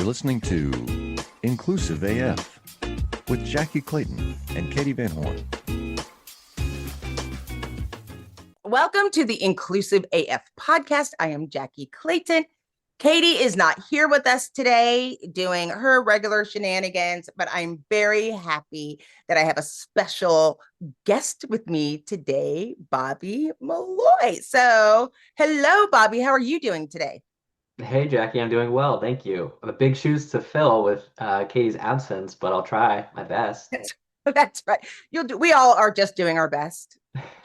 listening to Inclusive AF with Jackye Clayton and Katie Van Horn. Welcome to the Inclusive AF podcast. I am Jackye Clayton. Katie is not here with us today doing her regular shenanigans, but I'm very happy that I have a special guest with me today, Bobby Malloy. So, hello, Bobby. How are you doing today? Hey Jackie, I'm doing well, thank you. The big shoes to fill with Katie's absence, but I'll try my best. That's right. You'll do. We all are just doing our best.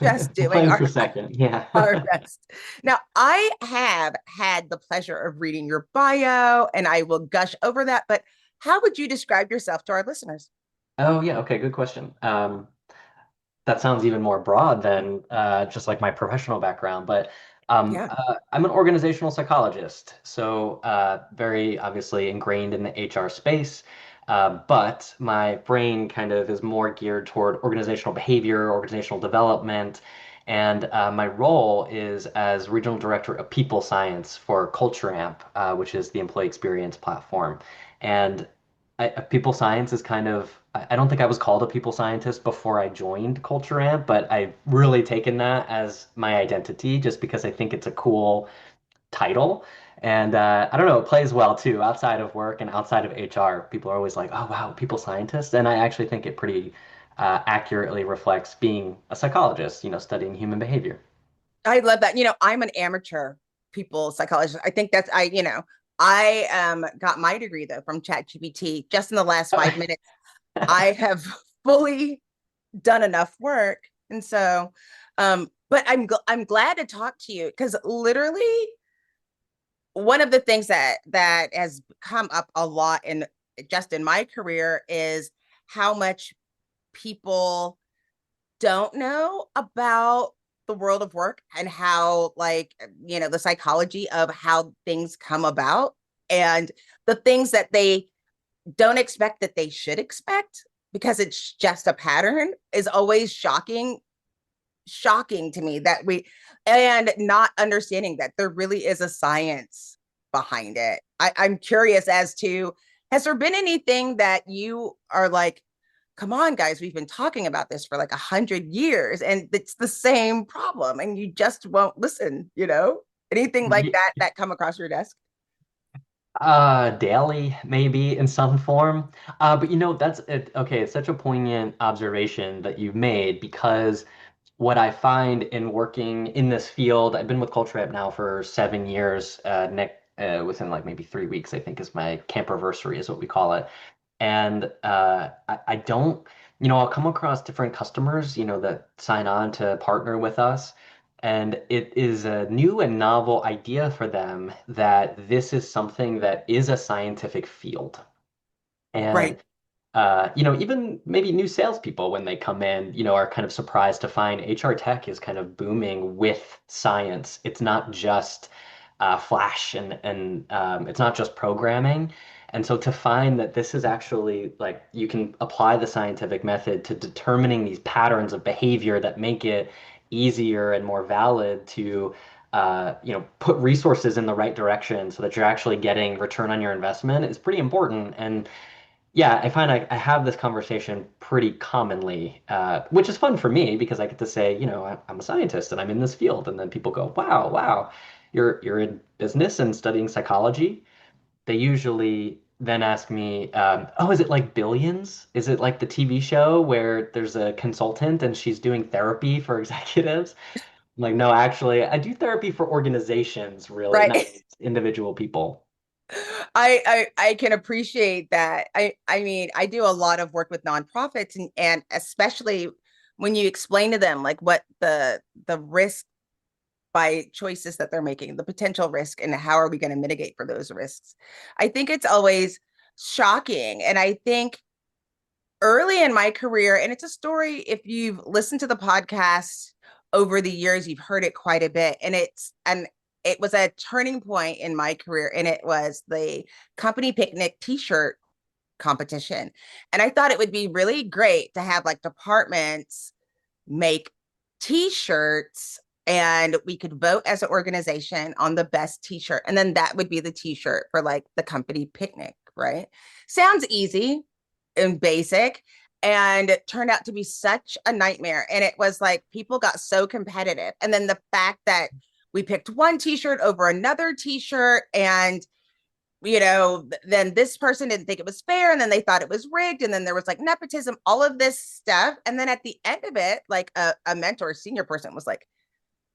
Just doing Playing our for second, yeah. our best. Now, I have had the pleasure of reading your bio and I will gush over that, but how would you describe yourself to our listeners? Oh yeah, okay, good question. That sounds even more broad than just like my professional background, but Yeah. I'm an organizational psychologist, so very obviously ingrained in the HR space. But my brain kind of is more geared toward organizational behavior, organizational development, and my role is as regional director of people science for Culture Amp, which is the employee experience platform. And people science is kind of, I don't think I was called a people scientist before I joined Culture Amp, but I've really taken that as my identity just because I think it's a cool title. And I don't know, it plays well too outside of work and outside of HR. People are always like, oh, wow, people scientist. And I actually think it pretty accurately reflects being a psychologist, studying human behavior. I love that. I'm an amateur people psychologist. I think I got my degree though from ChatGPT just in the last 5 minutes. I have fully done enough work. And so, but I'm glad to talk to you because literally one of the things that has come up a lot in just in my career is how much people don't know about the world of work and how the psychology of how things come about and the things that they don't expect that they should expect because it's just a pattern is always shocking to me that we and not understanding that there really is a science behind it. I'm curious as to, has there been anything that you are like, come on, guys, we've been talking about this for like 100 years and it's the same problem and you just won't listen, anything like that come across your desk? Daily, maybe in some form. But that's it. Okay, it's such a poignant observation that you've made because what I find in working in this field, I've been with Culture App now for 7 years. Within like maybe 3 weeks, I think is my camperversary, is what we call it. And I don't, I'll come across different customers, that sign on to partner with us. And it is a new and novel idea for them that this is something that is a scientific field. Right. And even maybe new salespeople when they come in, are kind of surprised to find HR tech is kind of booming with science. It's not just Flash and it's not just programming. And so to find that this is actually like you can apply the scientific method to determining these patterns of behavior that make it easier and more valid to put resources in the right direction so that you're actually getting return on your investment is pretty important. And yeah, I find I have this conversation pretty commonly, which is fun for me because I get to say, I'm a scientist and I'm in this field, and then people go, "Wow, wow, you're in business and studying psychology." They usually then ask me, "Oh, is it like Billions? Is it like the TV show where there's a consultant and she's doing therapy for executives?" I'm like, no, actually, I do therapy for organizations, really, not Right. individual people. I can appreciate that. I mean, I do a lot of work with nonprofits and especially when you explain to them like what the risk by choices that they're making, the potential risk, and how are we going to mitigate for those risks. I think it's always shocking. And I think early in my career, and it's a story, if you've listened to the podcast over the years, you've heard it quite a bit. And it was a turning point in my career, and it was the company picnic t-shirt competition. And I thought it would be really great to have like departments make t-shirts and we could vote as an organization on the best t-shirt. And then that would be the t-shirt for like the company picnic right? Sounds easy and basic, and it turned out to be such a nightmare. And it was like people got so competitive. And then the fact that we picked one t-shirt over another t-shirt, and then this person didn't think it was fair, and then they thought it was rigged, and then there was like nepotism, all of this stuff. And then at the end of it, like a mentor, senior person was like,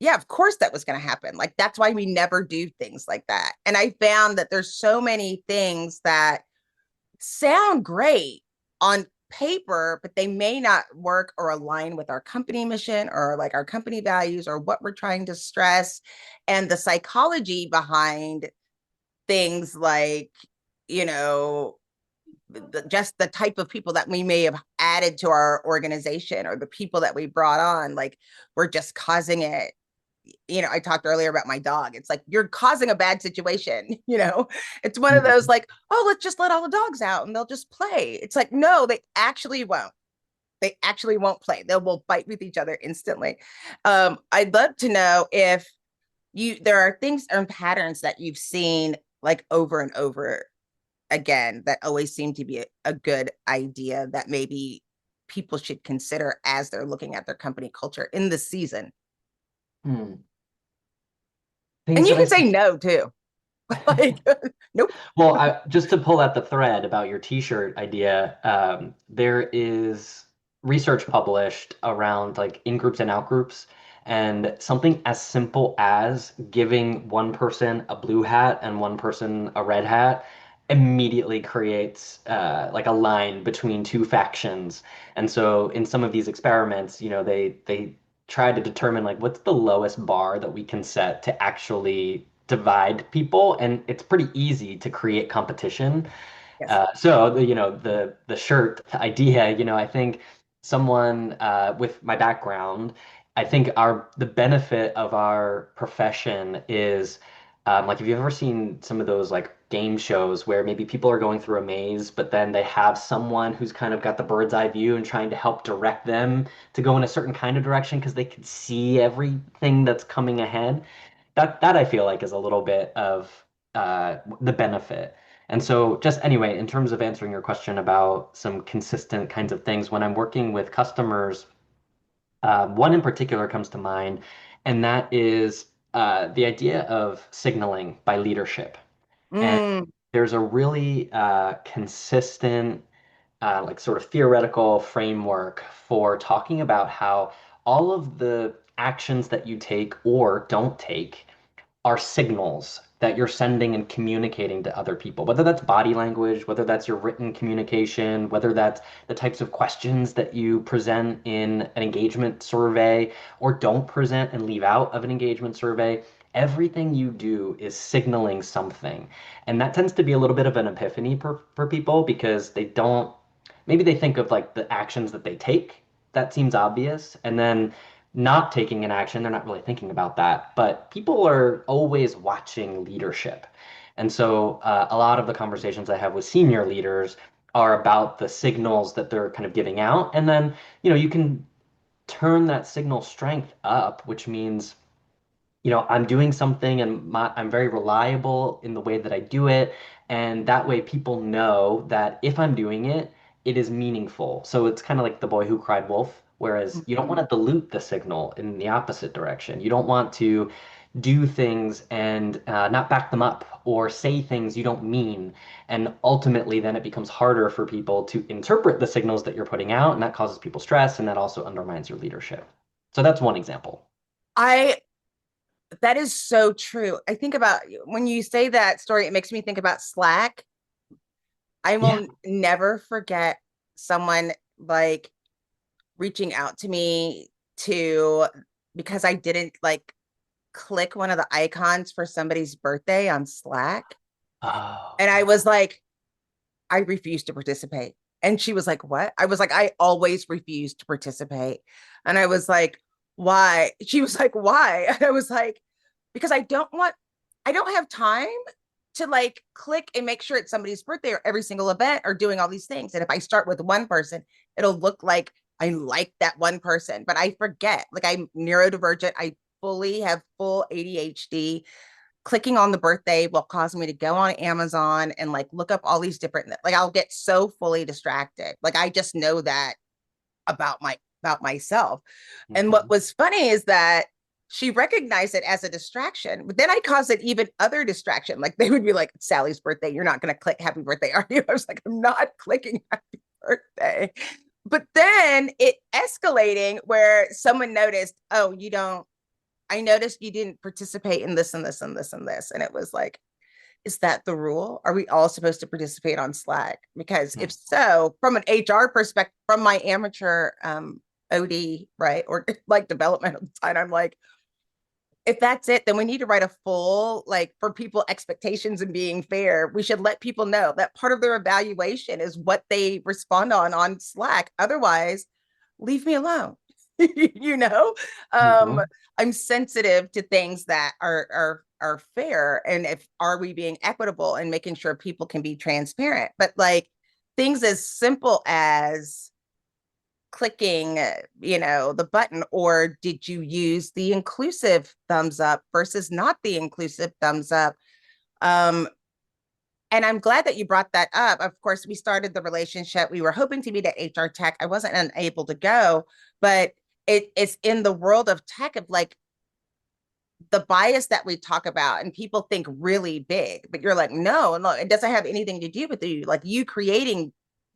yeah, of course that was going to happen. Like, that's why we never do things like that. And I found that there's so many things that sound great on paper, but they may not work or align with our company mission or like our company values or what we're trying to stress. And the psychology behind things like, just the type of people that we may have added to our organization or the people that we brought on, like, we're just causing it. I talked earlier about my dog. It's like, you're causing a bad situation. It's one of those like, oh, let's just let all the dogs out and they'll just play. It's like, no, they actually won't. They actually won't play. They will fight with each other instantly. I'd love to know if there are things and patterns that you've seen like over and over again that always seem to be a good idea that maybe people should consider as they're looking at their company culture in the season. Hmm. And you can say no too. Like, nope. Well, just to pull out the thread about your t-shirt idea, there is research published around like in groups and out groups, and something as simple as giving one person a blue hat and one person a red hat immediately creates like a line between two factions. And so in some of these experiments, they try to determine like what's the lowest bar that we can set to actually divide people, and it's pretty easy to create competition. Yes. So the shirt idea, I think someone with my background, I think the benefit of our profession is like, have you ever seen some of those like game shows where maybe people are going through a maze, but then they have someone who's kind of got the bird's eye view and trying to help direct them to go in a certain kind of direction because they can see everything that's coming ahead? That I feel like is a little bit of the benefit. And so just anyway, in terms of answering your question about some consistent kinds of things, when I'm working with customers, one in particular comes to mind, and that is the idea of signaling by leadership. And Mm, there's a really consistent, like sort of theoretical framework for talking about how all of the actions that you take or don't take are signals that you're sending and communicating to other people, whether that's body language, whether that's your written communication, whether that's the types of questions that you present in an engagement survey or don't present and leave out of an engagement survey. Everything you do is signaling something. And that tends to be a little bit of an epiphany for people because maybe they think of like the actions that they take. That seems obvious. And then not taking an action, they're not really thinking about that. But people are always watching leadership. And so a lot of the conversations I have with senior leaders are about the signals that they're kind of giving out. And then, you can turn that signal strength up, which means I'm doing something and I'm very reliable in the way that I do it. And that way people know that if I'm doing it, it is meaningful. So it's kind of like the boy who cried wolf, whereas you don't want to dilute the signal in the opposite direction. You don't want to do things and not back them up or say things you don't mean. And ultimately, then it becomes harder for people to interpret the signals that you're putting out, and that causes people stress, and that also undermines your leadership. So that's one example. I that is so true. I think about when you say that story, it makes me think about Slack. I Yeah. will never forget someone like reaching out to me because I didn't like click one of the icons for somebody's birthday on Slack. Oh, And I yeah. was like, I refuse to participate. And she was like, what? I was like, I always refuse to participate. And I was like, why? She was like, why? And I was like, because I don't have time to like click and make sure it's somebody's birthday or every single event or doing all these things. And if I start with one person, it'll look like I like that one person, but I forget. Like, I'm neurodivergent. I fully have full ADHD. clicking on the birthday will cause me to go on Amazon and like look up all these different, like I'll get so fully distracted. Like I just know that about myself. And what Mhm. was funny is that she recognized it as a distraction, but then I caused it even other distraction. Like they would be like, Sally's birthday, you're not going to click happy birthday, are you? I was like, I'm not clicking happy birthday. But then it escalating where someone noticed, oh, you don't, I noticed you didn't participate in this and this and this and this. And it was like, is that the rule? Are we all supposed to participate on Slack? Because if so, from an HR perspective, from my amateur OD, right, or like developmental side, I'm like, if that's it, then we need to write a full, like for people expectations and being fair, we should let people know that part of their evaluation is what they respond on Slack. Otherwise, leave me alone. you know, um, Mhm. I'm sensitive to things that are fair, and if are we being equitable and making sure people can be transparent. But like things as simple as clicking, the button, or did you use the inclusive thumbs up versus not the inclusive thumbs up? Um, and I'm glad that you brought that up. Of course, we started the relationship. We were hoping to meet at HR Tech. I wasn't unable to go, but it's in the world of tech of like the bias that we talk about, and people think really big, but you're like, no, it doesn't have anything to do with you. Like you creating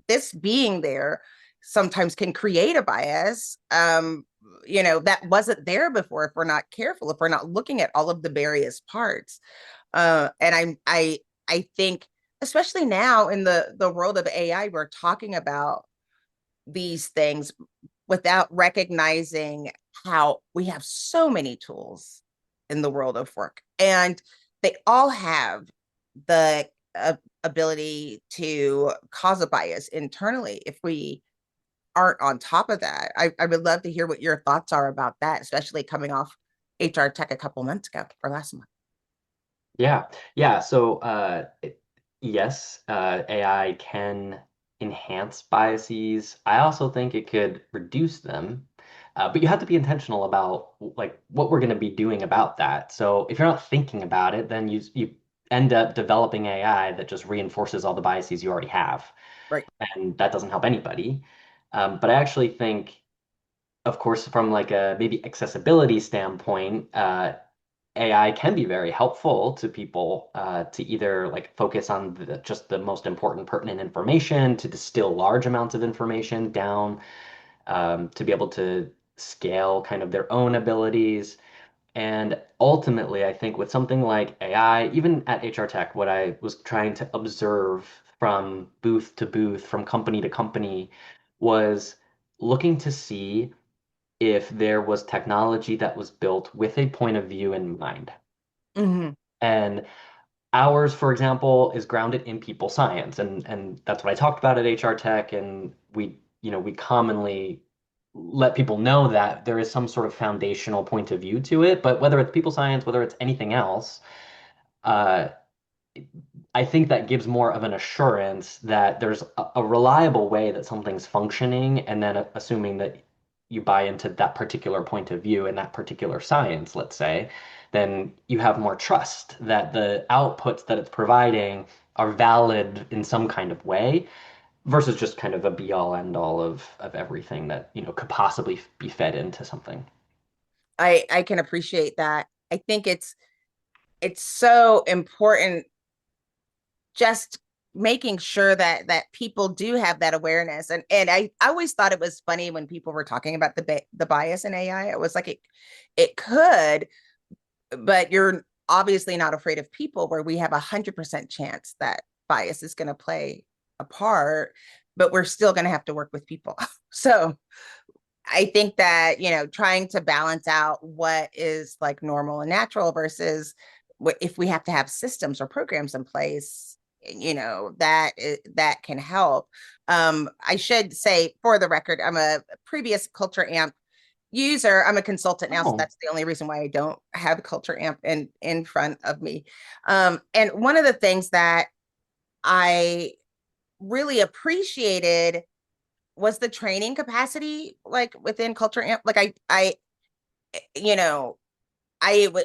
this being there sometimes can create a bias, that wasn't there before if we're not careful, if we're not looking at all of the various parts. And I think, especially now in the world of AI, we're talking about these things without recognizing how we have so many tools in the world of work, and they all have the ability to cause a bias internally if we aren't on top of that. I would love to hear what your thoughts are about that, especially coming off HR Tech a couple months ago or last month. Yeah, yeah. So, yes, AI can enhance biases. I also think it could reduce them, but you have to be intentional about like what we're going to be doing about that. So, if you're not thinking about it, then you end up developing AI that just reinforces all the biases you already have, Right. and that doesn't help anybody. But I actually think, of course, from like a maybe accessibility standpoint, AI can be very helpful to people to either like focus on just the most important pertinent information, to distill large amounts of information down, to be able to scale kind of their own abilities. And ultimately, I think with something like AI, even at HR Tech, what I was trying to observe from booth to booth, from company to company, was looking to see if there was technology that was built with a point of view in mind. Mm-hmm. And ours, for example, is grounded in people science, and that's what I talked about at HR Tech. And we commonly let people know that there is some sort of foundational point of view to it. But whether it's people science, whether it's anything else, uh, I think that gives more of an assurance that there's a reliable way that something's functioning, and then assuming that you buy into that particular point of view and that particular science, let's say, then you have more trust that the outputs that it's providing are valid in some kind of way versus just kind of a be all end all of everything that, could possibly be fed into something. I can appreciate that. I think it's so important just making sure that people do have that awareness. And I always thought it was funny when people were talking about the bias in AI. It was like it could, but you're obviously not afraid of people, where we have 100% chance that bias is going to play a part, but we're still going to have to work with people. So I think that, trying to balance out what is like normal and natural versus what if we have to have systems or programs in place, that can help. I should say, for the record, I'm a previous Culture Amp user. I'm a consultant now, so Oh, that's the only reason why I don't have Culture Amp in front of me. And one of the things that I really appreciated was the training capacity, like within Culture Amp. Like you know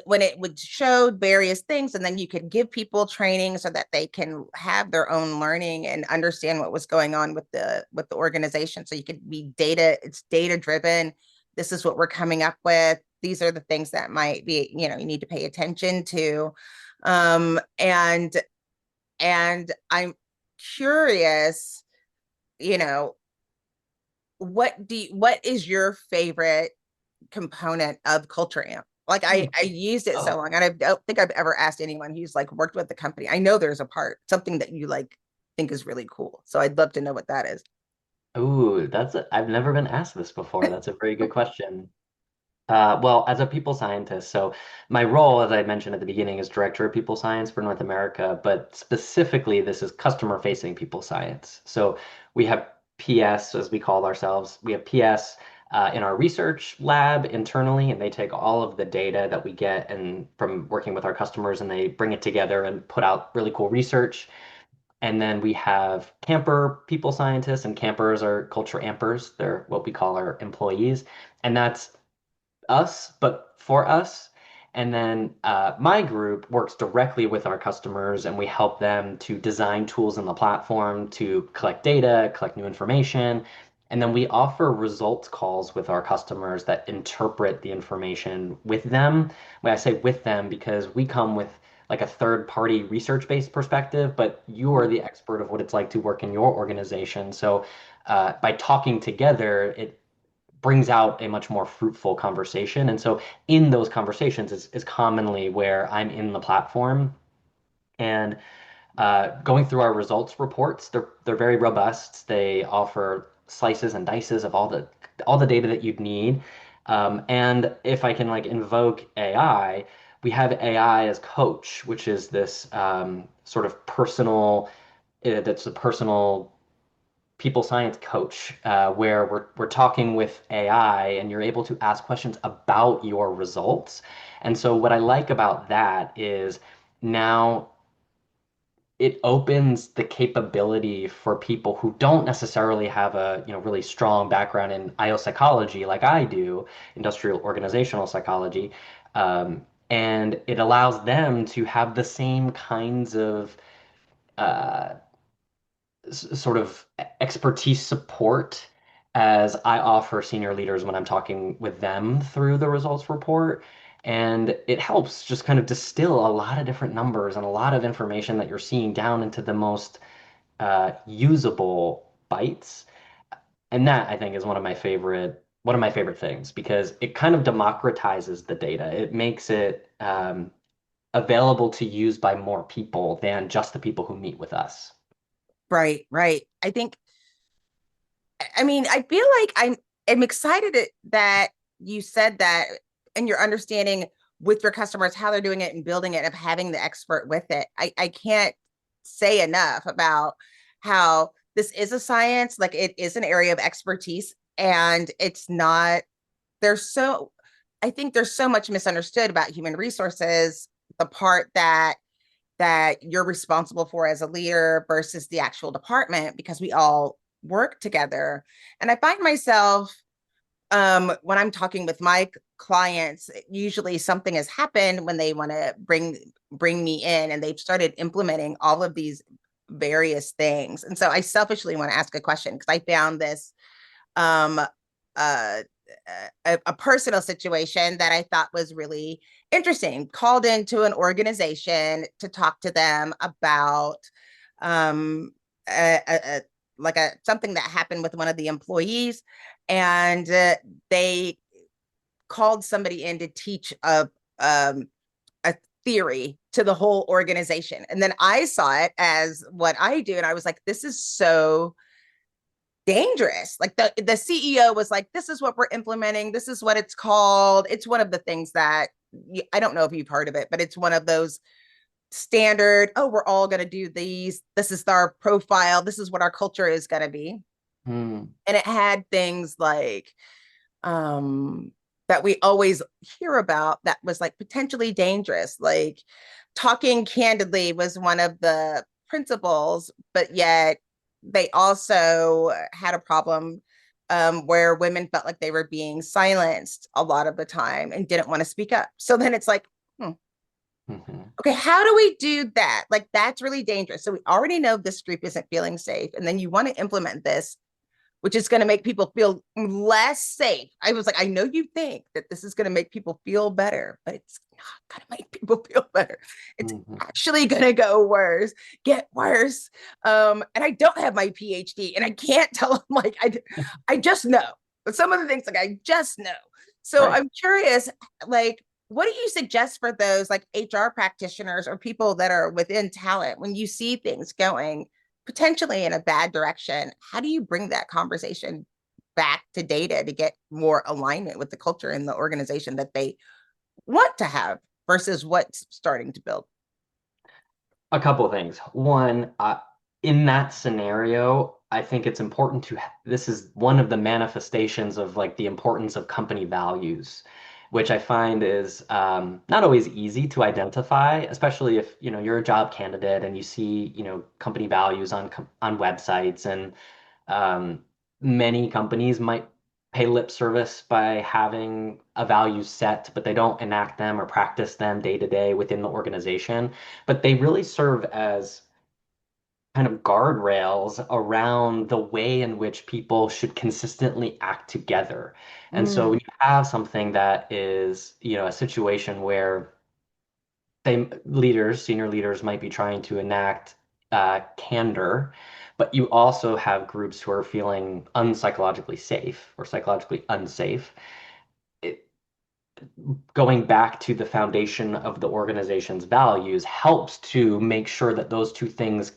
when it would show various things, and then you could give people training so that they can have their own learning and understand what was going on with the organization. So you could be it's data driven. This is what we're coming up with. These are the things that might be, you need to pay attention to. And I'm curious, you know, what is your favorite component of Culture Amp? Like I used it so long, and I don't think I've ever asked anyone who's like worked with the company. I know there's a part, something that you like think is really cool. So I'd love to know what that is. Ooh, I've never been asked this before. That's a very good question. Well, as a people scientist, so my role, as I mentioned at the beginning, is director of people science for North America, but specifically, this is customer-facing people science. So we have PS, as we call ourselves. We have PS in our research lab internally, and they take all of the data that we get and from working with our customers, and they bring it together and put out really cool research. And then we have camper people scientists, and campers are culture ampers. They're what we call our employees. And that's us, but for us. And then my group works directly with our customers, and we help them to design tools in the platform to collect data, collect new information. And then we offer results calls with our customers that interpret the information with them. When I say with them, because we come with like a third party research based perspective, but you are the expert of what it's like to work in your organization. So by talking together, it brings out a much more fruitful conversation. And so in those conversations is commonly where I'm in the platform and going through our results reports. They're very robust. They offer slices and dices of all the data that you'd need. And if I can like invoke AI, we have AI as coach, which is this sort of personal, that's a personal people science coach where we're talking with AI and you're able to ask questions about your results. And so what I like about that is now it opens the capability for people who don't necessarily have a really strong background in IO psychology like I do, industrial organizational psychology, and it allows them to have the same kinds of uh, sort of expertise support as I offer senior leaders when I'm talking with them through the results report. And it helps just kind of distill a lot of different numbers and a lot of information that you're seeing down into the most usable bytes. And that I think is one of my favorite things because it kind of democratizes the data. It makes it available to use by more people than just the people who meet with us. Right, right. I mean, I feel like I'm excited that you said that, and your understanding with your customers, how they're doing it and building it, of having the expert with it. I can't say enough about how this is a science, like it is an area of expertise, and it's not, there's so, I think there's so much misunderstood about human resources, the part that you're responsible for as a leader versus the actual department, because we all work together. And I find myself when I'm talking with my clients, usually something has happened when they want to bring me in, and they've started implementing all of these various things. And so I selfishly want to ask a question, because I found this um uh a personal situation that I thought was really interesting. Called into an organization to talk to them about um a, a, like something that happened with one of the employees, and they called somebody in to teach a theory to the whole organization. And then I saw it as what I do, and I was like, this is so dangerous. Like the CEO was like, this is what we're implementing, this is what it's called. It's one of the things that I don't know if you've heard of it, but it's one of those standard, oh, we're all going to do these, this is our profile, this is what our culture is going to be. Hmm. And it had things like um that we always hear about that was like potentially dangerous, like talking candidly was one of the principles, but yet they also had a problem where women felt like they were being silenced a lot of the time and didn't want to speak up. So then it's like, hmm, Hmm. okay, how do we do that? Like, that's really dangerous. So we already know this group isn't feeling safe. And then you want to implement this, which is going to make people feel less safe. I was like, I know you think that this is going to make people feel better, but it's not going to make people feel better. It's Hmm. actually going to go worse, get worse. And I don't have my PhD, and I can't tell them like I just know. But some of the things like I just know. So Right. I'm curious, like, what do you suggest for those like HR practitioners or people that are within talent when you see things going potentially in a bad direction? How do you bring that conversation back to data to get more alignment with the culture in the organization that they want to have versus what's starting to build? A couple of things. One, in that scenario, I think it's important this is one of the manifestations of like the importance of company values, which I find is not always easy to identify, especially if, you're a job candidate and you see, company values on websites, and um, many companies might pay lip service by having a value set, but they don't enact them or practice them day to day within the organization. But they really serve as kind of guardrails around the way in which people should consistently act together. And so when Mm, you have something that is, a situation where senior leaders might be trying to enact candor, but you also have groups who are feeling unpsychologically safe or psychologically unsafe. It, Going back to the foundation of the organization's values helps to make sure that those two things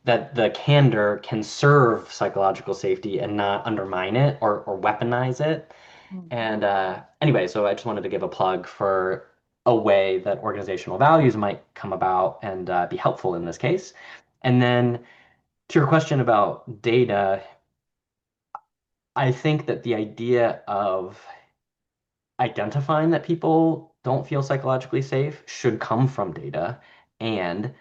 that the candor can serve psychological safety and not undermine it or weaponize it. mm. And anyway, so I just wanted to give a plug for a way that organizational values might come about and be helpful in this case. And then to your question about data, I think that the idea of identifying that people don't feel psychologically safe should come from data, and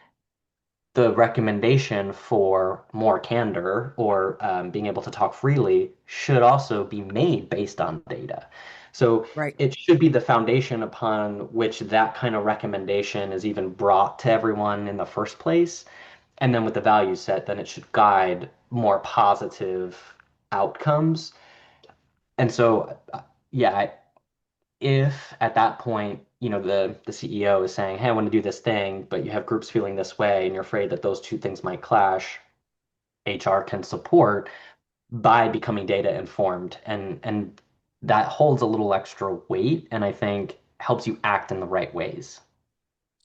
the recommendation for more candor or being able to talk freely should also be made based on data. So Right. it should be the foundation upon which that kind of recommendation is even brought to everyone in the first place. And then with the value set, then it should guide more positive outcomes. And so, yeah, if at that point, the CEO is saying, "Hey, I want to do this thing," but you have groups feeling this way, and you're afraid that those two things might clash, HR can support by becoming data informed, and that holds a little extra weight, and I think helps you act in the right ways.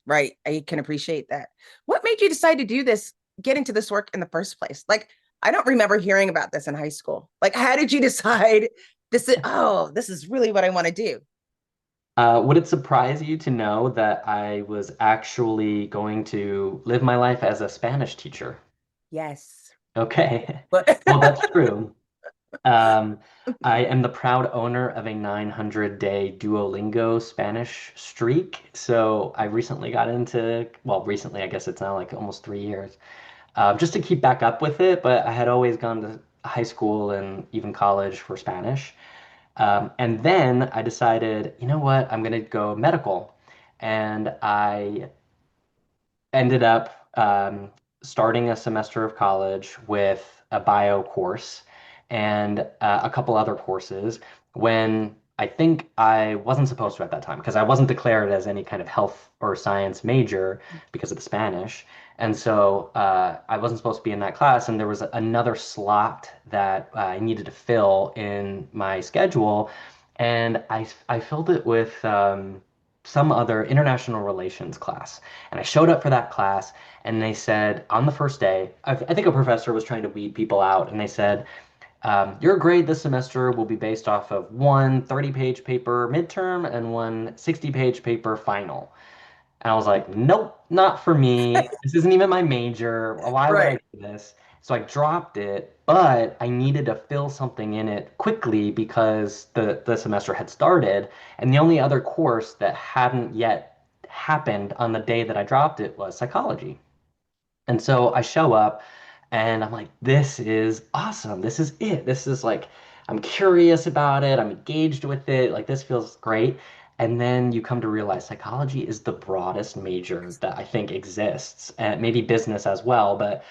Right. I can appreciate that. What made you decide to do this, get into this work in the first place? Like, I don't remember hearing about this in high school. Like, how did you decide this is really what I want to do? Would it surprise you to know that I was actually going to live my life as a Spanish teacher? Yes. Okay. But Well, that's true. Um, I am the proud owner of a 900-day Duolingo Spanish streak. So I recently got into, well, recently, I guess it's now like almost 3 years, just to keep back up with it. But I had always gone to high school and even college for Spanish. And then I decided, you know what, I'm going to go medical. And I ended up starting a semester of college with a bio course and a couple other courses when I think I wasn't supposed to at that time because I wasn't declared as any kind of health or science major because of the Spanish. And so I wasn't supposed to be in that class, and there was another slot that I needed to fill in my schedule, and I filled it with some other international relations class. And I showed up for that class, and they said on the first day, I think a professor was trying to weed people out, and they said, your grade this semester will be based off of one 30-page paper midterm and one 60-page paper final. And I was like, nope, not for me. This isn't even my major. Why would I right. do this? So I dropped it, but I needed to fill something in it quickly because the semester had started. And the only other course that hadn't yet happened on the day that I dropped it was psychology. And so I show up and I'm like, this is awesome. This is it. This is like I'm curious about it, I'm engaged with it, like this feels great. And then you come to realize psychology is the broadest major that I think exists, and maybe business as well. But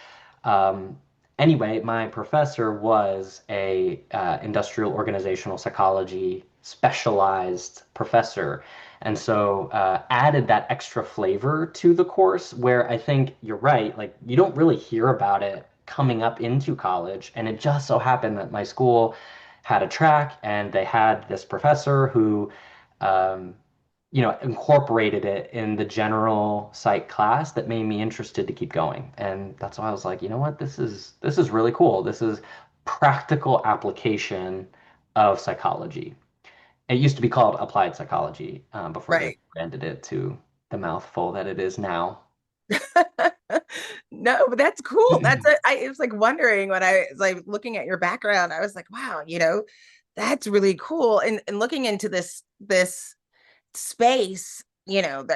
um, anyway, my professor was a industrial organizational psychology specialized professor, and so added that extra flavor to the course. Where I think you're right, like you don't really hear about it coming up into college, and it just so happened that my school had a track, and they had this professor who um, incorporated it in the general psych class that made me interested to keep going. And that's why I was like, you know what, this is really cool. This is practical application of psychology. It used to be called applied psychology before they Right. branded it to the mouthful that it is now. No, but that's cool. I was like wondering when I was like looking at your background, I was like, wow, that's really cool. And looking into this space, and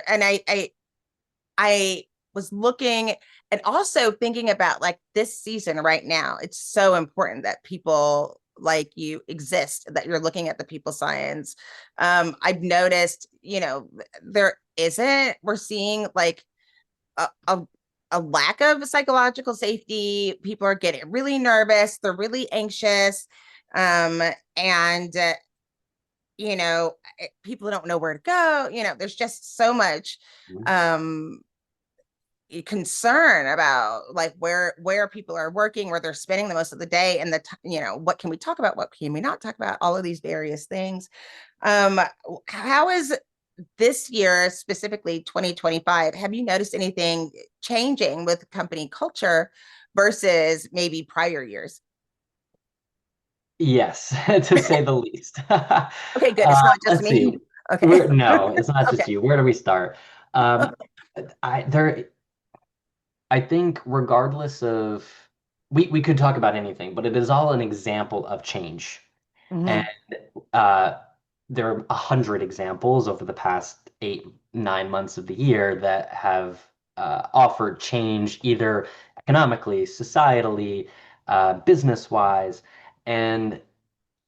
I was looking and also thinking about like this season right now. It's so important that people like you exist, that you're looking at the people science. I've noticed, we're seeing like a, a, a lack of psychological safety. People are getting really nervous. They're really anxious. And people don't know where to go. There's just so much um concern about like where people are working, where they're spending the most of the day, and what can we talk about, what can we not talk about, all of these various things. How is this year, specifically 2025, have you noticed anything changing with company culture versus maybe prior years? Yes, to say the least. Okay, good, it's not just Let's see. me. Okay. No, it's not just Okay. you. Where do we start? Um, I think regardless of we could talk about anything, but it is all an example of change. And Hmm. uh, there are 100 examples over the past 8, 9 months of the year that have offered change either economically, societally, business-wise. And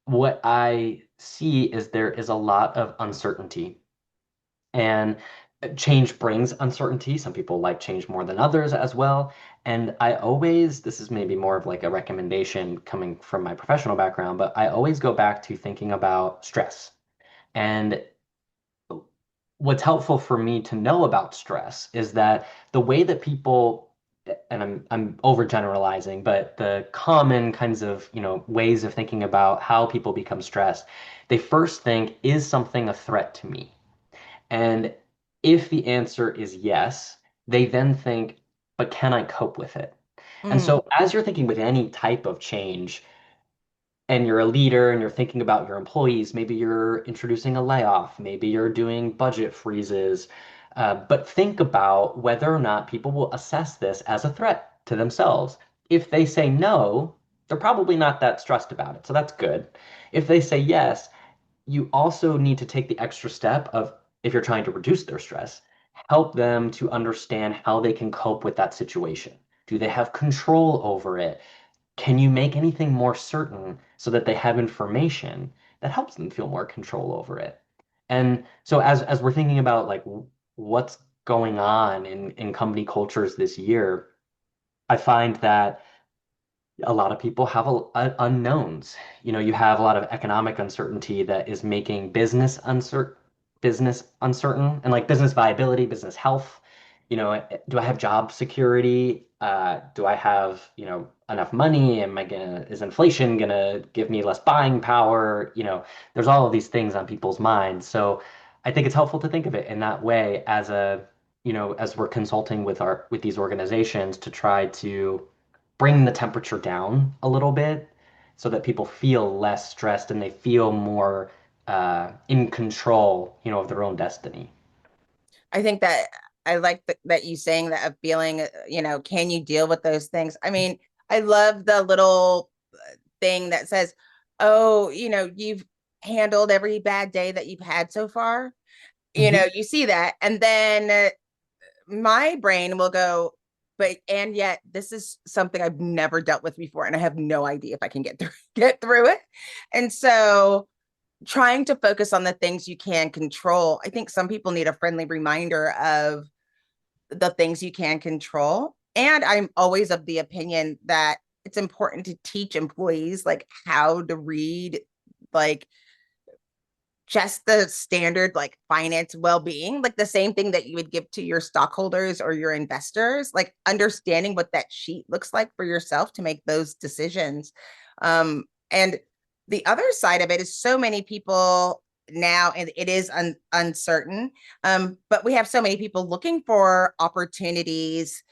what I see is there is a lot of uncertainty. And change brings uncertainty. Some people like change more than others as well. And this is maybe more of like a recommendation coming from my professional background, but I always go back to thinking about stress. And what's helpful for me to know about stress is that the way that people, and I'm overgeneralizing, but the common kinds of, ways of thinking about how people become stressed, they first think, is something a threat to me? And if the answer is yes, they then think, but can I cope with it? And Mm. so, as you're thinking with any type of change, and you're a leader and you're thinking about your employees, maybe you're introducing a layoff, maybe you're doing budget freezes, but think about whether or not people will assess this as a threat to themselves. If they say no, they're probably not that stressed about it. So that's good. If they say yes, you also need to take the extra step of, if you're trying to reduce their stress, help them to understand how they can cope with that situation. Do they have control over it? Can you make anything more certain so that they have information that helps them feel more control over it? And so as we're thinking about like what's going on in company cultures this year, I find that a lot of people have unknowns. You have a lot of economic uncertainty that is making business uncertain, and like business viability, business health. Do I have job security? Do I have, enough money? Is inflation gonna give me less buying power? There's all of these things on people's minds. So I think it's helpful to think of it in that way as we're consulting with these organizations to try to bring the temperature down a little bit so that people feel less stressed and they feel more in control, of their own destiny. I think that I like that you saying that of feeling, can you deal with those things? I mean, I love the little thing that says, oh, you've handled every bad day that you've had so far. Mhm. You see that. And then my brain will go, and yet this is something I've never dealt with before, and I have no idea if I can get through it. And so trying to focus on the things you can control. I think some people need a friendly reminder of the things you can control. And I'm always of the opinion that it's important to teach employees like how to read, like just the standard like finance well-being, like the same thing that you would give to your stockholders or your investors, like understanding what that sheet looks like for yourself to make those decisions. And the other side of it is so many people now, and it is uncertain, but we have so many people looking for opportunities,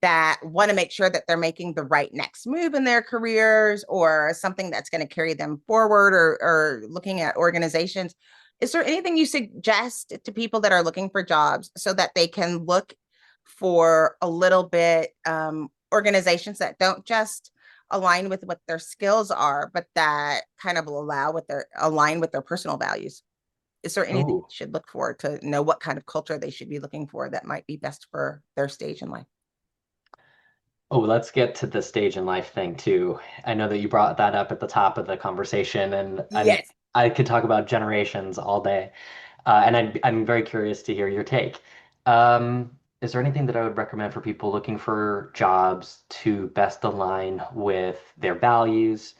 that want to make sure that they're making the right next move in their careers or something that's going to carry them forward, or looking at organizations. Is there anything you suggest to people that are looking for jobs so that they can look for a little bit, organizations that don't just align with what their skills are, but that kind of align with their personal values? Is there anything you Oh, should look for to know what kind of culture they should be looking for that might be best for their stage in life? oh, let's get to the stage in life thing too. I know that you brought that up at the top of the conversation, and Yes. I could talk about generations all day. And I'm very curious to hear your take. Is there anything that I would recommend for people looking for jobs to best align with their values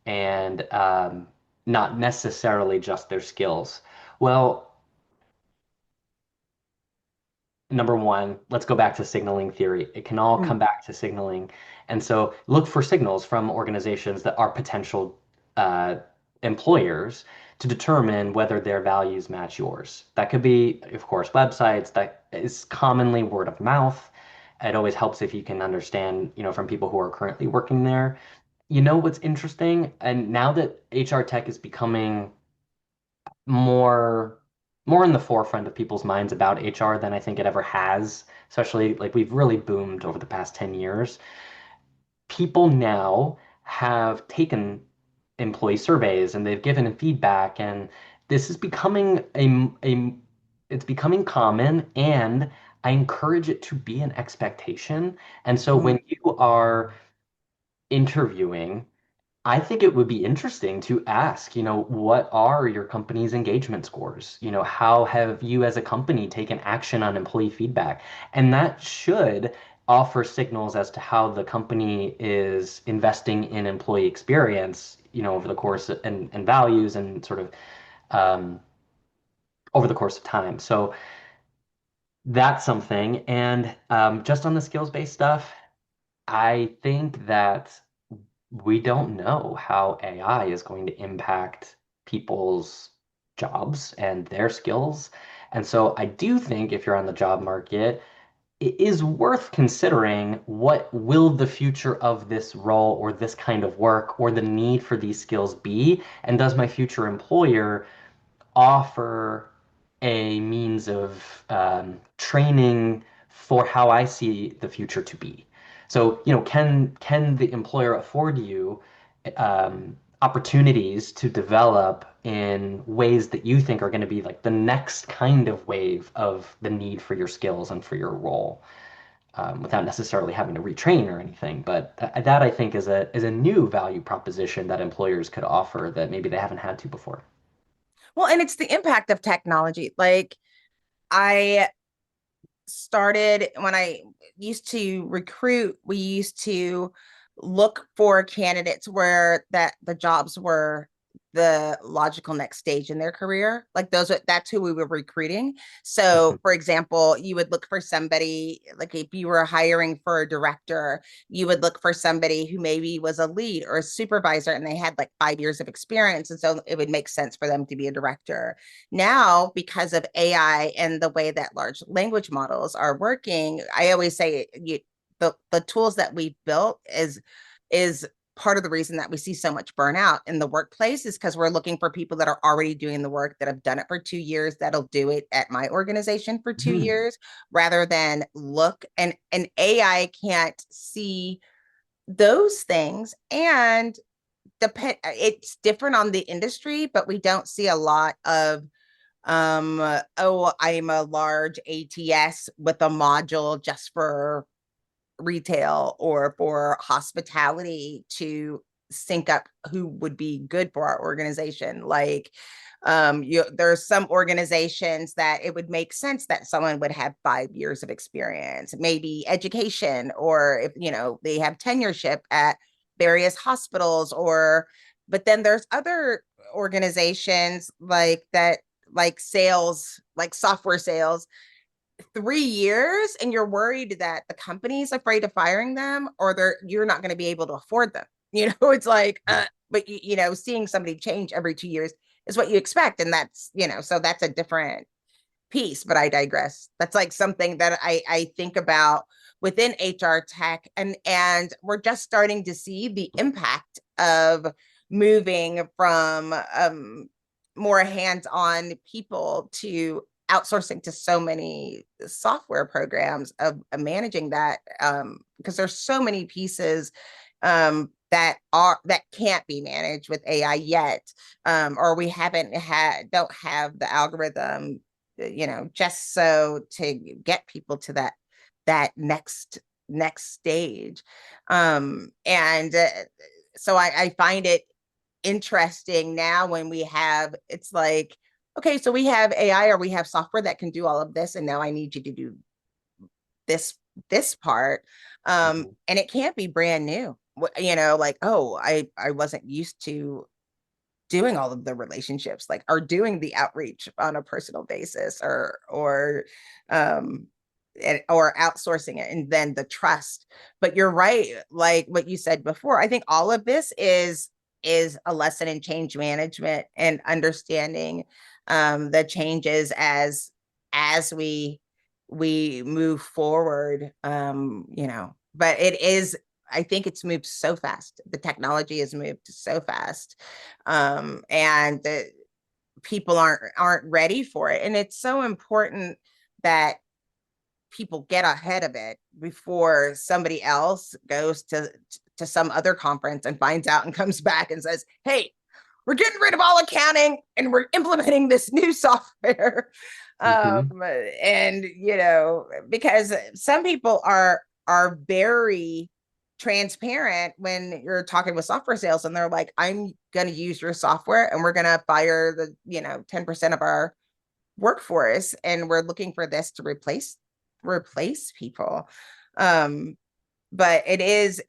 and not necessarily just their skills? Well, number one, let's go back to signaling theory. It can all Mm, come back to signaling. And so look for signals from organizations that are potential uh, employers to determine whether their values match yours. That could be, of course, websites. That is commonly word of mouth. It always helps if you can understand, from people who are currently working there. You know what's interesting? And now that HR tech is becoming more more in the forefront of people's minds about HR than I think it ever has, especially like we've really boomed over the past 10 years. People now have taken employee surveys and they've given feedback, and this is becoming a it's becoming common, and I encourage it to be an expectation. And so mm, when you are interviewing, I think it would be interesting to ask, what are your company's engagement scores? How have you as a company taken action on employee feedback? And that should offer signals as to how the company is investing in employee experience, over the course and values and sort of um, over the course of time. So that's something. And just on the skills-based stuff, I think that we don't know how AI is going to impact people's jobs and their skills. And so I do think if you're on the job market, it is worth considering what will the future of this role or this kind of work or the need for these skills be? And does my future employer offer a means of training for how I see the future to be. So, can the employer afford you opportunities to develop in ways that you think are going to be like the next kind of wave of the need for your skills and for your role, without necessarily having to retrain or anything. But that I think is a new value proposition that employers could offer that maybe they haven't had to before. well, and it's the impact of technology. Like I started when I used to recruit, we used to look for candidates where that the jobs were the logical next stage in their career. Like that's who we were recruiting. So for example, you would look for somebody, like if you were hiring for a director, you would look for somebody who maybe was a lead or a supervisor and they had like 5 years of experience. And so it would make sense for them to be a director. Now, because of AI and the way that large language models are working, I always say the tools that we built is part of the reason that we see so much burnout in the workplace, is because we're looking for people that are already doing the work, that have done it for 2 years, that'll do it at my organization for two Mhm. years, rather than look, and AI can't see those things. And it's different on the industry, but we don't see a lot of oh, I'm a large ATS with a module just for retail or for hospitality to sync up who would be good for our organization. Like there's some organizations that it would make sense that someone would have 5 years of experience, maybe education, or if they have tenureship at various hospitals, or but then there's other organizations like that, like sales, like software sales, 3 years, and you're worried that the company's afraid of firing them, or you're not going to be able to afford them. It's like, but seeing somebody change every 2 years is what you expect, and that's so that's a different piece. But I digress. That's like something that I think about within HR tech, and we're just starting to see the impact of moving from more hands-on people to outsourcing to so many software programs of managing that, because there's so many pieces that can't be managed with AI yet, or we don't have the algorithm, just so to get people to that next stage. And so I find it interesting now when it's like, okay, so we have AI or we have software that can do all of this, and now I need you to do this part. And it can't be brand new. Like, oh, I wasn't used to doing all of the relationships, like, or doing the outreach on a personal basis, or outsourcing it, and then the trust. But you're right, like what you said before. I think all of this is a lesson in change management and understanding the changes as we move forward. But I think it's moved so fast. The technology has moved so fast, and the people aren't ready for it. And it's so important that people get ahead of it before somebody else goes to some other conference and finds out and comes back and says, hey, we're getting rid of all accounting and we're implementing this new software. And because some people are very transparent when you're talking with software sales, and they're like, I'm going to use your software and we're going to fire the 10% of our workforce, and we're looking for this to replace people. But it is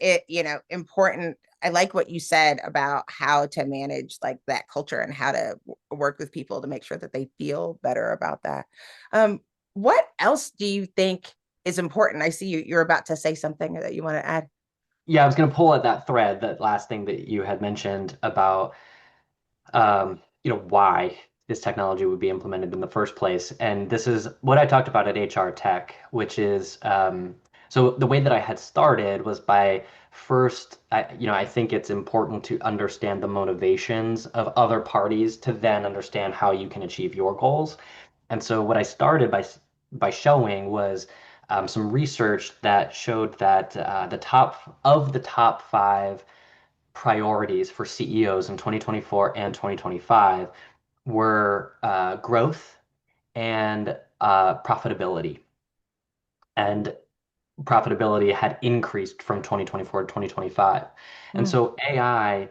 important. I like what you said about how to manage like that culture and how to work with people to make sure that they feel better about that. What else do you think is important? I see you're about to say something that you want to add. Yeah, I was going to pull at that thread, that last thing that you had mentioned about, why this technology would be implemented in the first place. And this is what I talked about at HR Tech, which is, so the way that I had started was by first, I think it's important to understand the motivations of other parties to then understand how you can achieve your goals. And so what I started by showing was some research that showed that the top five priorities for CEOs in 2024 and 2025 were growth and profitability. And profitability had increased from 2024 to 2025. And so AI,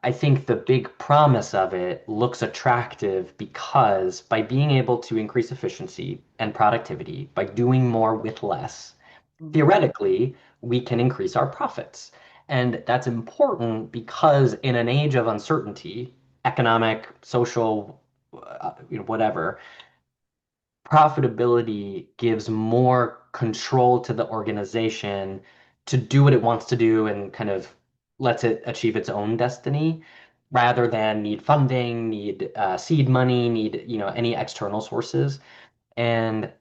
I think the big promise of it looks attractive because by being able to increase efficiency and productivity, by doing more with less, theoretically, we can increase our profits. And that's important because in an age of uncertainty, economic, social, whatever, profitability gives more control to the organization to do what it wants to do and kind of lets it achieve its own destiny rather than need funding, need seed money, need any external sources. And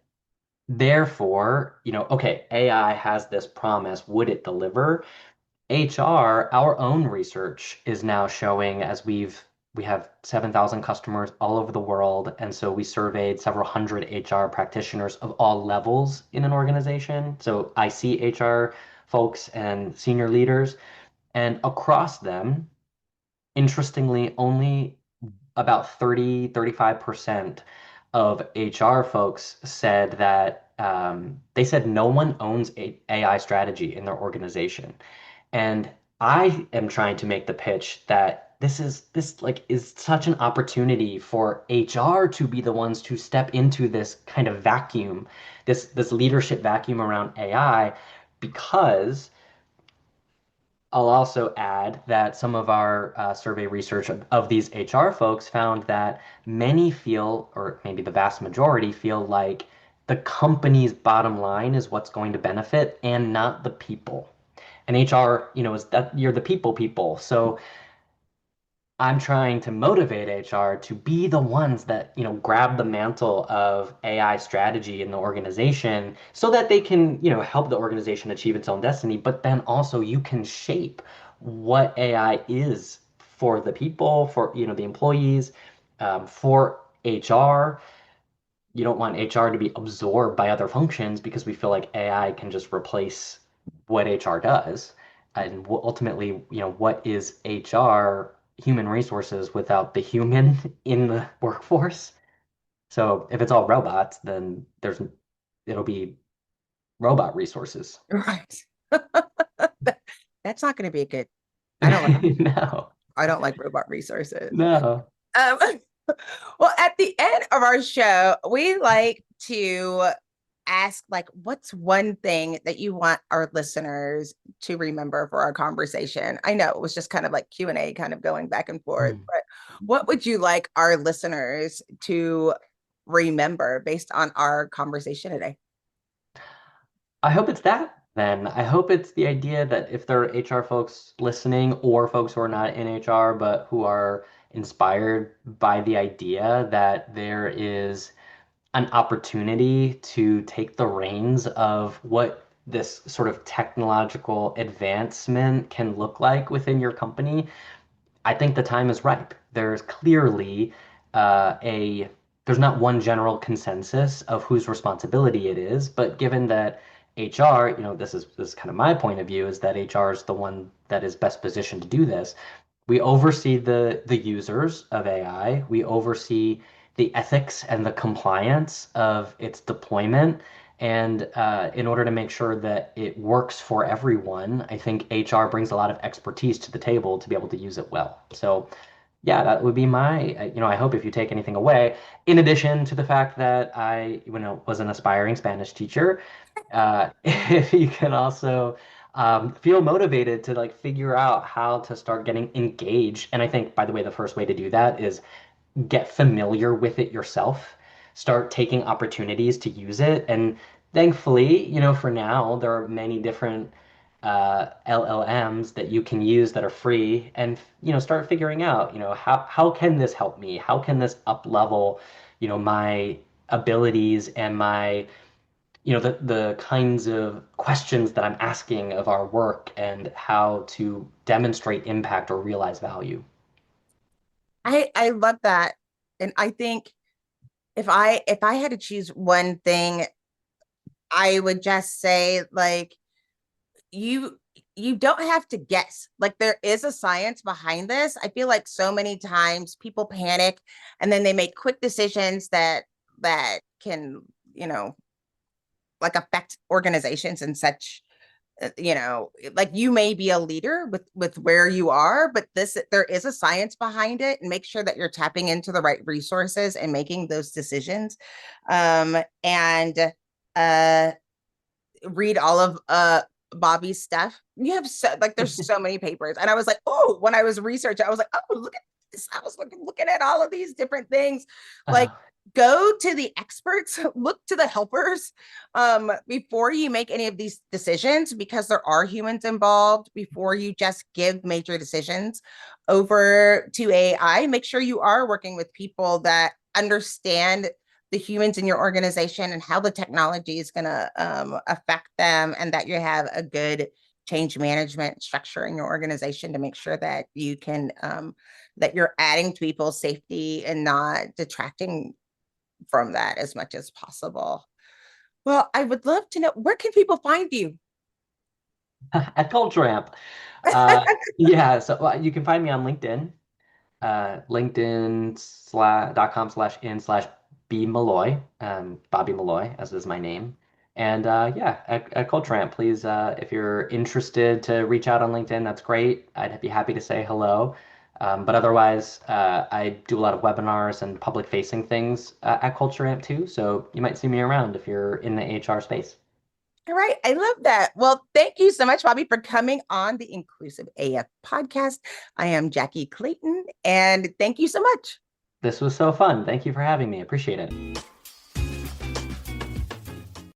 therefore, okay, AI has this promise. Would it deliver? HR, our own research is now showing, as we have 7,000 customers all over the world, and so we surveyed several hundred HR practitioners of all levels in an organization. So I see HR folks and senior leaders, and across them, interestingly, only about 35% of HR folks said that they said no one owns a AI strategy in their organization. And I am trying to make the pitch that this like is such an opportunity for HR to be the ones to step into this kind of vacuum, this leadership vacuum around AI, because I'll also add that some of our survey research of these HR folks found that many feel, or maybe the vast majority feel like the company's bottom line is what's going to benefit and not the people. And HR, is that you're the people. So I'm trying to motivate HR to be the ones that, grab the mantle of AI strategy in the organization so that they can, help the organization achieve its own destiny. But then also you can shape what AI is for the people, for, the employees, for HR. You don't want HR to be absorbed by other functions because we feel like AI can just replace what HR does. And ultimately, what is HR, human resources without the human in the workforce? So if it's all robots, then it'll be robot resources. Right. That's not going to be a good. I don't like No, I don't like robot resources. no. Um, well, at the end of our show, we like to ask, like, what's one thing that you want our listeners to remember for our conversation? I know it was just kind of like Q&A, kind of going back and forth, Hmm. but what would you like our listeners to remember based on our conversation today? I hope it's that then. I hope it's the idea that if there are HR folks listening or folks who are not in HR but who are inspired by the idea that there is an opportunity to take the reins of what this sort of technological advancement can look like within your company. I think the time is ripe. There's clearly a there's not one general consensus of whose responsibility it is, but given that HR, this is kind of my point of view, is that HR is the one that is best positioned to do this. We oversee the users of AI. We oversee the ethics and the compliance of its deployment. And in order to make sure that it works for everyone, I think HR brings a lot of expertise to the table to be able to use it well. So, yeah, that would be I hope if you take anything away, in addition to the fact that I, was an aspiring Spanish teacher, if you can also feel motivated to like figure out how to start getting engaged. And I think, by the way, the first way to do that is get familiar with it yourself, start taking opportunities to use it. And thankfully, for now, there are many different LLMs that you can use that are free and, start figuring out, how can this help me? How can this up level, my abilities and my the kinds of questions that I'm asking of our work and how to demonstrate impact or realize value. I love that. And I think if I had to choose one thing, I would just say, like, you you don't have to guess. Like, there is a science behind this. I feel like so many times people panic and then they make quick decisions that can, like, affect organizations and such. Like, you may be a leader with where you are, but there is a science behind it, and make sure that you're tapping into the right resources and making those decisions. And uh read all of Bobby's stuff. You have there's so many papers. And I was like, oh, when I was researching, I was like, oh, look at this. I was looking at all of these different things. Like, Uh, go to the experts, look to the helpers before you make any of these decisions, because there are humans involved. Before you just give major decisions over to AI, make sure you are working with people that understand the humans in your organization and how the technology is going to affect them, and that you have a good change management structure in your organization to make sure that you can that you're adding to people's safety and not detracting from that as much as possible. Well, I would love to know, where can people find you? at Culture Amp. Yeah, so you can find me on LinkedIn, LinkedIn.com/in/B Malloy, Bobby Malloy, as is my name. And yeah, at Culture Amp, please, if you're interested to reach out on LinkedIn, that's great. I'd be happy to say hello. But otherwise, I do a lot of webinars and public facing things at Culture Amp too. So you might see me around if you're in the HR space. All right. I love that. Well, thank you so much, Bobby, for coming on the Inclusive AF podcast. I am Jackye Clayton, and thank you so much. This was so fun. Thank you for having me. Appreciate it.